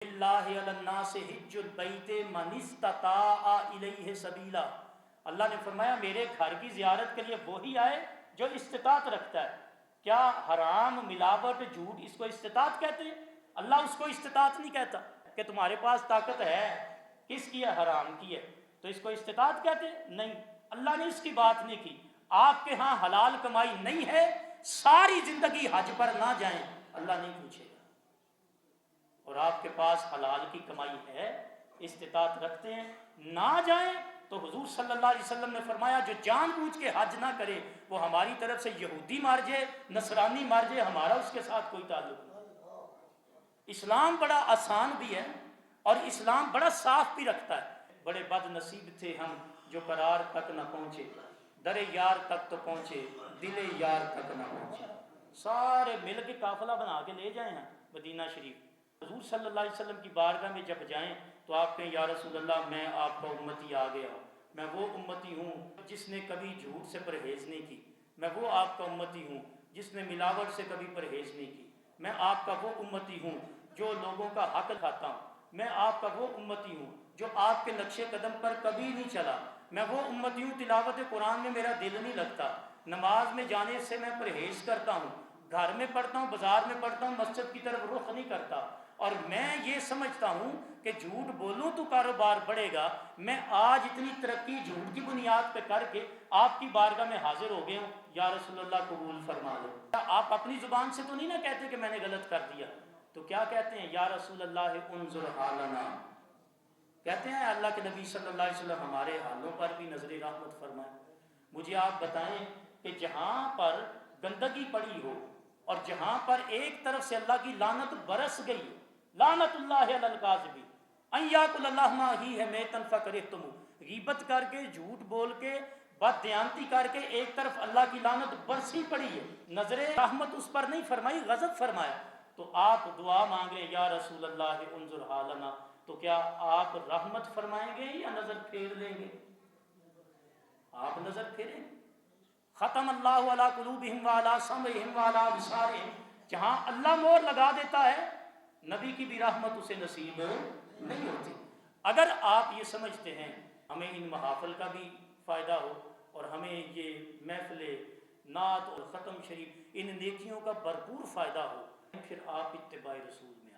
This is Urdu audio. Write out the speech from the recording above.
اللہ الناس حج البیت من استطاع الیہ سبیلا، اللہ نے فرمایا میرے گھر کی زیارت کے لیے وہی آئے جو استطاعت رکھتا ہے۔ کیا حرام، ملاوٹ، جھوٹ اس کو استطاعت کہتے ہیں؟ اللہ اس کو استطاعت نہیں کہتا کہ تمہارے پاس طاقت ہے، کس کی ہے؟ حرام کی ہے، تو اس کو استطاعت کہتے ہیں؟ نہیں، اللہ نے اس کی بات نہیں کی۔ آپ کے ہاں حلال کمائی نہیں ہے، ساری زندگی حج پر نہ جائیں، اللہ نہیں پوچھے گا۔ اور آپ کے پاس حلال کی کمائی ہے، استطاعت رکھتے ہیں، نہ جائیں، تو حضور صلی اللہ علیہ وسلم نے فرمایا جو جان بوجھ کے حج نہ کرے وہ ہماری طرف سے یہودی مار جائے، نصرانی مار جائے، ہمارا اس کے ساتھ کوئی تعلق نہیں۔ اسلام بڑا آسان بھی ہے اور اسلام بڑا صاف بھی رکھتا ہے۔ بڑے بد نصیب تھے ہم جو قرار تک نہ پہنچے، در یار تک تو پہنچے، دل یار تک نہ پہنچے۔ سارے مل کے قافلہ بنا کے لے جائیں مدینہ شریف۔ حضور صلی اللہ علیہ وسلم کی بارگاہ میں جب جائیں تو آپ کہیں یا رسول اللہ میں آپ کا امتی آ گیا، میں وہ امتی ہوں جس نے کبھی جھوٹ سے پرہیز نہیں کی، میں وہ آپ کا امتی ہوں جس نے ملاوٹ سے کبھی پرہیز نہیں کی، میں آپ کا وہ امتی ہوں جو لوگوں کا حق کھاتا ہوں، میں آپ کا وہ امتی ہوں جو آپ کے نقش قدم پر کبھی نہیں چلا، میں وہ امتی ہوں تلاوت قرآن میں میرا دل نہیں لگتا، نماز میں جانے سے میں پرہیز کرتا ہوں، گھر میں پڑھتا ہوں، بازار میں پڑھتا ہوں، مسجد کی طرف رخ نہیں کرتا، اور میں یہ سمجھتا ہوں کہ جھوٹ بولوں تو کاروبار بڑھے گا۔ میں آج اتنی ترقی جھوٹ کی بنیاد پہ کر کے آپ کی بارگاہ میں حاضر ہو گیا ہوں، یا رسول اللہ قبول فرما لو۔ آپ اپنی زبان سے تو نہیں نہ کہتے کہ میں نے غلط کر دیا، تو کیا کہتے ہیں؟ یا رسول اللہ انظر حالنا، کہتے ہیں اللہ کے نبی صلی اللہ علیہ وسلم ہمارے حالوں پر بھی نظر رحمت فرمائیں۔ مجھے آپ بتائیں کہ جہاں پر گندگی پڑی ہو اور جہاں پر ایک طرف سے اللہ کی لعنت برس گئی ہو، لعنت اللہ علی الکاذبین ان یاکل اللہ ما ہی ہے میتن فکرہتم، غیبت کر کے، جھوٹ بول کے، بد دیانتی کر کے ایک طرف اللہ کی لعنت برسی پڑی ہے، نظر رحمت اس پر نہیں فرمائی، غضب فرمایا، تو آپ دعا مانگ رہے یا رسول اللہ انظر حالنا، تو کیا آپ رحمت فرمائیں گے یا نظر پھیر لیں گے؟ آپ نظر پھیریں۔ ختم اللہ علی قلوبہم وعلی سمعہم وعلی ابصارہم، جہاں اللہ مور لگا دیتا ہے نبی کی بھی رحمت اسے نصیب نہیں ہوتی۔ اگر آپ یہ سمجھتے ہیں ہمیں ان محافل کا بھی فائدہ ہو اور ہمیں یہ محفل نعت اور ختم شریف ان نیکیوں کا بھرپور فائدہ ہو، پھر آپ اتباع رسول میں